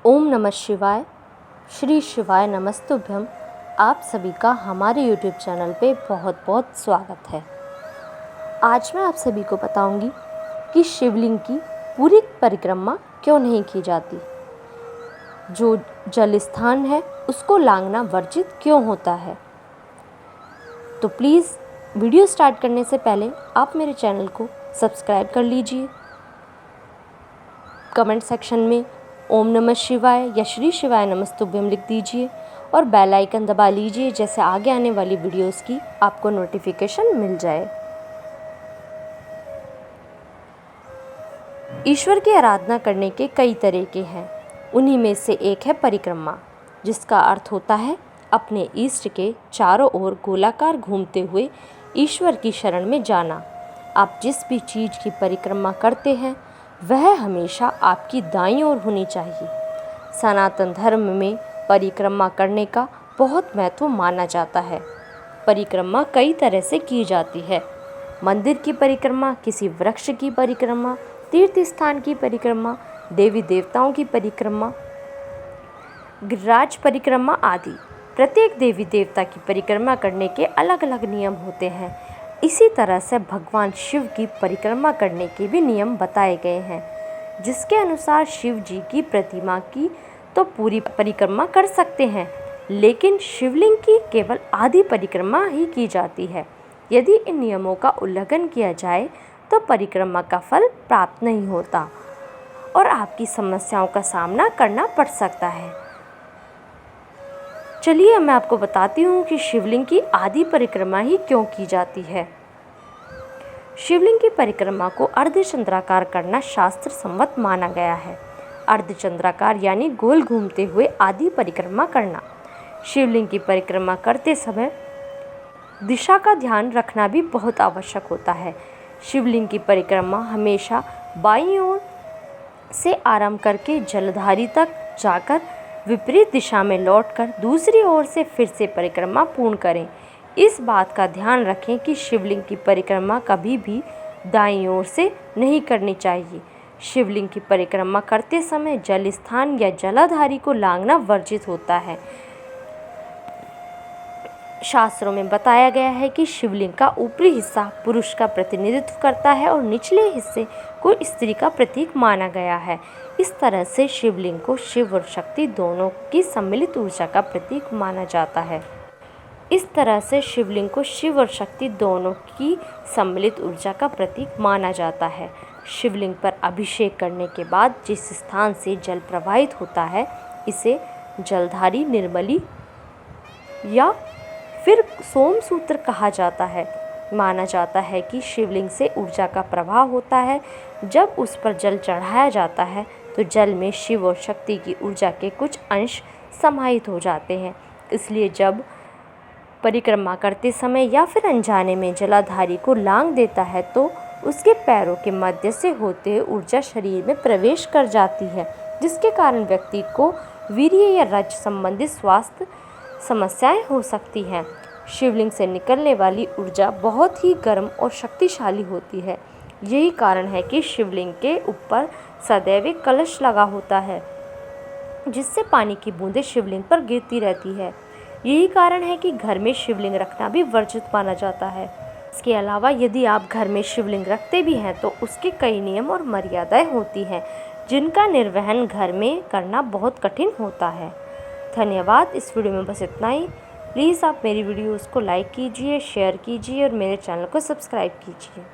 ओम नमः शिवाय। श्री शिवाय नमस्तुभ्यम। आप सभी का हमारे यूट्यूब चैनल पे बहुत बहुत स्वागत है। आज मैं आप सभी को बताऊंगी कि शिवलिंग की पूरी परिक्रमा क्यों नहीं की जाती, जो जल स्थान है उसको लांघना वर्जित क्यों होता है। तो प्लीज़ वीडियो स्टार्ट करने से पहले आप मेरे चैनल को सब्सक्राइब कर लीजिए। कमेंट सेक्शन में ओम नमः शिवाय या श्री शिवाय नमस्तुभ्यम लिख दीजिए और बेल आइकन दबा लीजिए, जैसे आगे आने वाली वीडियोस की आपको नोटिफिकेशन मिल जाए। ईश्वर की आराधना करने के कई तरीके हैं। उन्हीं में से एक है परिक्रमा, जिसका अर्थ होता है अपने इष्ट के चारों ओर गोलाकार घूमते हुए ईश्वर की शरण में जाना। आप जिस भी चीज़ की परिक्रमा करते हैं वह हमेशा आपकी दाईं ओर होनी चाहिए। सनातन धर्म में परिक्रमा करने का बहुत महत्व माना जाता है। परिक्रमा कई तरह से की जाती है। मंदिर की परिक्रमा, किसी वृक्ष की परिक्रमा, तीर्थ स्थान की परिक्रमा, देवी देवताओं की परिक्रमा, गिरिराज परिक्रमा आदि। प्रत्येक देवी देवता की परिक्रमा करने के अलग अलग नियम होते हैं। इसी तरह से भगवान शिव की परिक्रमा करने के भी नियम बताए गए हैं, जिसके अनुसार शिव जी की प्रतिमा की तो पूरी परिक्रमा कर सकते हैं, लेकिन शिवलिंग की केवल आधी परिक्रमा ही की जाती है। यदि इन नियमों का उल्लंघन किया जाए तो परिक्रमा का फल प्राप्त नहीं होता और आपकी समस्याओं का सामना करना पड़ सकता है। चलिए मैं आपको बताती हूँ कि शिवलिंग की आधी परिक्रमा ही क्यों की जाती है। शिवलिंग की परिक्रमा को अर्धचंद्राकार करना शास्त्र सम्मत माना गया है। अर्धचंद्राकार यानी गोल घूमते हुए आधी परिक्रमा करना। शिवलिंग की परिक्रमा करते समय दिशा का ध्यान रखना भी बहुत आवश्यक होता है। शिवलिंग की परिक्रमा हमेशा बाईं ओर से आरंभ करके जलधारी तक जाकर विपरीत दिशा में लौटकर दूसरी ओर से फिर से परिक्रमा पूर्ण करें। इस बात का ध्यान रखें कि शिवलिंग की परिक्रमा कभी भी दाईं ओर से नहीं करनी चाहिए। शिवलिंग की परिक्रमा करते समय जल स्थान या जलाधारी को लांघना वर्जित होता है। शास्त्रों में बताया गया है कि शिवलिंग का ऊपरी हिस्सा पुरुष का प्रतिनिधित्व करता है और निचले हिस्से को स्त्री का प्रतीक माना गया है। इस तरह से शिवलिंग को शिव और शक्ति दोनों की सम्मिलित ऊर्जा का प्रतीक माना जाता है। इस तरह से शिवलिंग को शिव और शक्ति दोनों की सम्मिलित ऊर्जा का प्रतीक माना जाता है। शिवलिंग पर अभिषेक करने के बाद जिस स्थान से जल प्रवाहित होता है इसे जलधारी, निर्मली या फिर सोमसूत्र कहा जाता है। माना जाता है कि शिवलिंग से ऊर्जा का प्रवाह होता है। जब उस पर जल चढ़ाया जाता है तो जल में शिव और शक्ति की ऊर्जा के कुछ अंश समाहित हो जाते हैं। इसलिए जब परिक्रमा करते समय या फिर अनजाने में जलाधारी को लांघ देता है तो उसके पैरों के मध्य से होते हुए ऊर्जा शरीर में प्रवेश कर जाती है, जिसके कारण व्यक्ति को वीर्य या रज संबंधित स्वास्थ्य समस्याएं हो सकती हैं। शिवलिंग से निकलने वाली ऊर्जा बहुत ही गर्म और शक्तिशाली होती है। यही कारण है कि शिवलिंग के ऊपर सदैव एक कलश लगा होता है, जिससे पानी की बूंदें शिवलिंग पर गिरती रहती है। यही कारण है कि घर में शिवलिंग रखना भी वर्जित माना जाता है। इसके अलावा यदि आप घर में शिवलिंग रखते भी हैं तो उसके कई नियम और मर्यादाएं होती हैं, जिनका निर्वहन घर में करना बहुत कठिन होता है। धन्यवाद। इस वीडियो में बस इतना ही। प्लीज़ आप मेरी वीडियोस को लाइक कीजिए, शेयर कीजिए और मेरे चैनल को सब्सक्राइब कीजिए।